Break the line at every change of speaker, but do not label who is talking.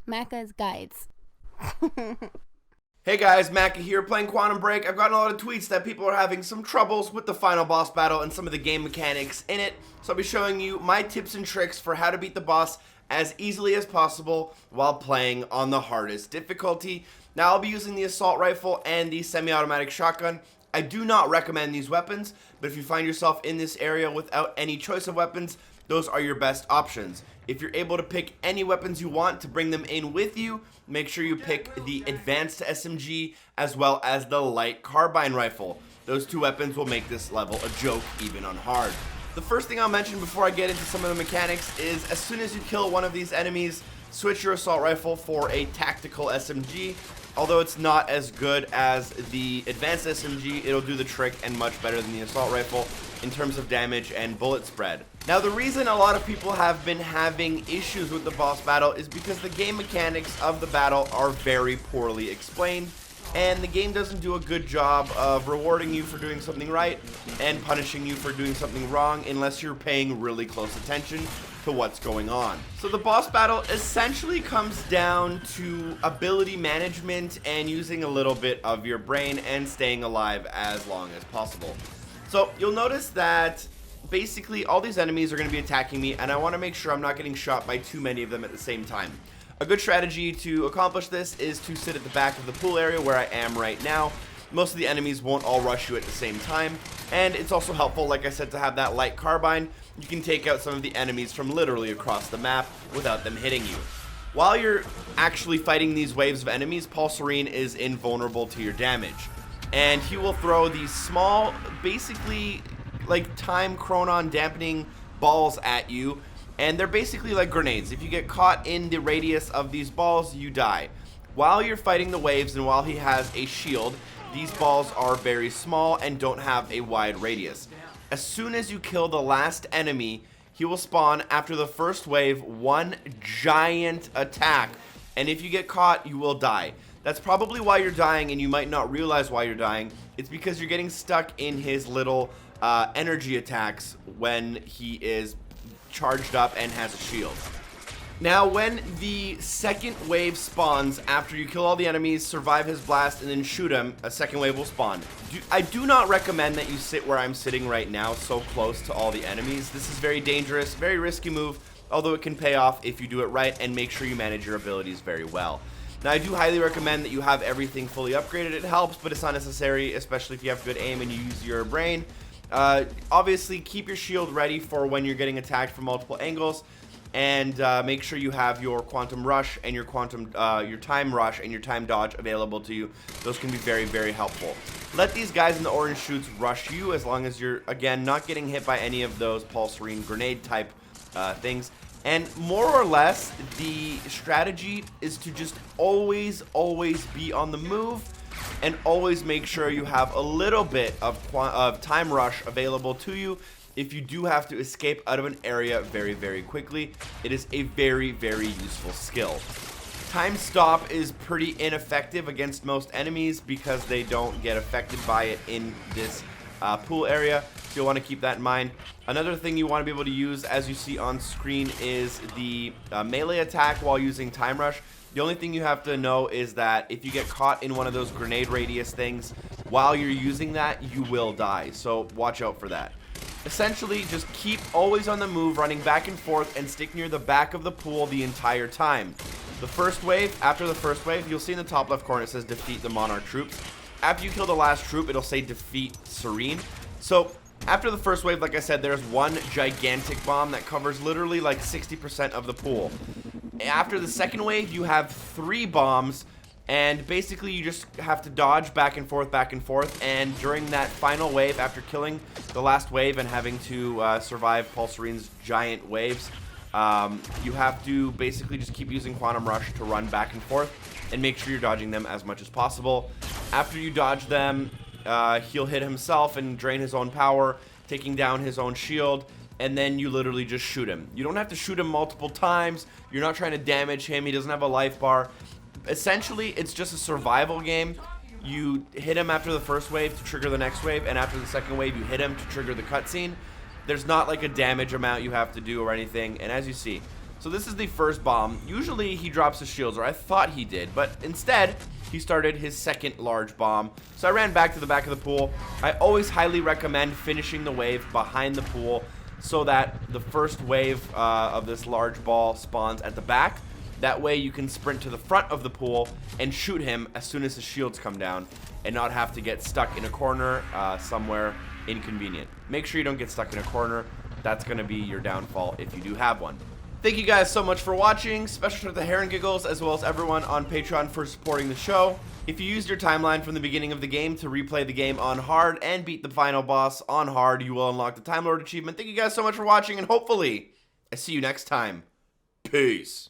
Macca's guides.
Hey guys, Macca here playing Quantum Break. I've gotten a lot of tweets that people are having some troubles with the final boss battle and some of the game mechanics in it. So I'll be showing you my tips and tricks for how to beat the boss as easily as possible while playing on the hardest difficulty. Now I'll be using the assault rifle and the semi-automatic shotgun. I do not recommend these weapons, but if you find yourself in this area without any choice of weapons, those are your best options. If you're able to pick any weapons you want to bring them in with you, make sure you pick the advanced SMG as well as the light carbine rifle. Those two weapons will make this level a joke even on hard. The first thing I'll mention before I get into some of the mechanics is as soon as you kill one of these enemies, switch your assault rifle for a tactical SMG. Although it's not as good as the advanced SMG, it'll do the trick and much better than the assault rifle in terms of damage and bullet spread. Now the reason a lot of people have been having issues with the boss battle is because the game mechanics of the battle are very poorly explained, and the game doesn't do a good job of rewarding you for doing something right and punishing you for doing something wrong unless you're paying really close attention to what's going on. So the boss battle essentially comes down to ability management and using a little bit of your brain and staying alive as long as possible. So you'll notice that basically all these enemies are going to be attacking me, and I want to make sure I'm not getting shot by too many of them at the same time. A good strategy to accomplish this is to sit at the back of the pool area where I am right now. Most of the enemies won't all rush you at the same time, and it's also helpful, like I said, to have that light carbine. You can take out some of the enemies from literally across the map without them hitting you. While you're actually fighting these waves of enemies, Paul Serene is invulnerable to your damage, and he will throw these small, basically like time chronon dampening balls at you, and they're basically like grenades. If you get caught in the radius of these balls, you die. While you're fighting the waves and while he has a shield, these balls are very small and don't have a wide radius. As soon as you kill the last enemy, he will spawn after the first wave one giant attack, and if you get caught, you will die. That's probably why you're dying, and you might not realize why you're dying. It's because you're getting stuck in his little energy attacks when he is charged up and has a shield. Now, when the second wave spawns, after you kill all the enemies, survive his blast, and then shoot him, a second wave will spawn. I do not recommend that you sit where I'm sitting right now, so close to all the enemies. This is very dangerous, very risky move, although it can pay off if you do it right and make sure you manage your abilities very well. Now, I do highly recommend that you have everything fully upgraded. It helps, but it's not necessary, especially if you have good aim and you use your brain. Obviously, keep your shield ready for when you're getting attacked from multiple angles, and make sure you have your quantum rush and your time rush and your time dodge available to you. Those can be very, very helpful. Let these guys in the orange shoots rush you as long as you're, again, not getting hit by any of those Paul Serene grenade type things. And more or less, the strategy is to just always be on the move, and always make sure you have a little bit of time rush available to you if you do have to escape out of an area very, very quickly. It is a very, very useful skill. Time stop is pretty ineffective against most enemies because they don't get affected by it in this pool area, so you'll want to keep that in mind. Another thing you want to be able to use, as you see on screen, is the melee attack while using time rush. The only thing you have to know is that if you get caught in one of those grenade radius things while you're using that, you will die, so watch out for that. Essentially, just keep always on the move, running back and forth, and stick near the back of the pool the entire time. The first wave, after the first wave, you'll see in the top left corner it says defeat the Monarch troops. After you kill the last troop, it'll say defeat Serene. So after the first wave, like I said, there's one gigantic bomb that covers literally like 60% of the pool. After the second wave, you have 3 bombs, and basically you just have to dodge back and forth, and during that final wave, after killing the last wave and having to survive Paul Serene's giant waves, you have to basically just keep using Quantum Rush to run back and forth and make sure you're dodging them as much as possible. After you dodge them, he'll hit himself and drain his own power, taking down his own shield, and then you literally just shoot him. You don't have to shoot him multiple times. You're not trying to damage him. He doesn't have a life bar. Essentially, it's just a survival game. You hit him after the first wave to trigger the next wave, and after the second wave, you hit him to trigger the cutscene. There's not like a damage amount you have to do or anything, and as you see, So this is the first bomb. Usually he drops his shields, or I thought he did, but instead he started his second large bomb. So I ran back to the back of the pool. I always highly recommend finishing the wave behind the pool so that the first wave of this large ball spawns at the back. That way you can sprint to the front of the pool and shoot him as soon as his shields come down and not have to get stuck in a corner somewhere inconvenient. Make sure you don't get stuck in a corner. That's going to be your downfall if you do have one. Thank you guys so much for watching. Special shout out to Hair & Giggles as well as everyone on Patreon for supporting the show. If you used your timeline from the beginning of the game to replay the game on hard and beat the final boss on hard, you will unlock the Time Lord achievement. Thank you guys so much for watching, and hopefully I see you next time. Peace.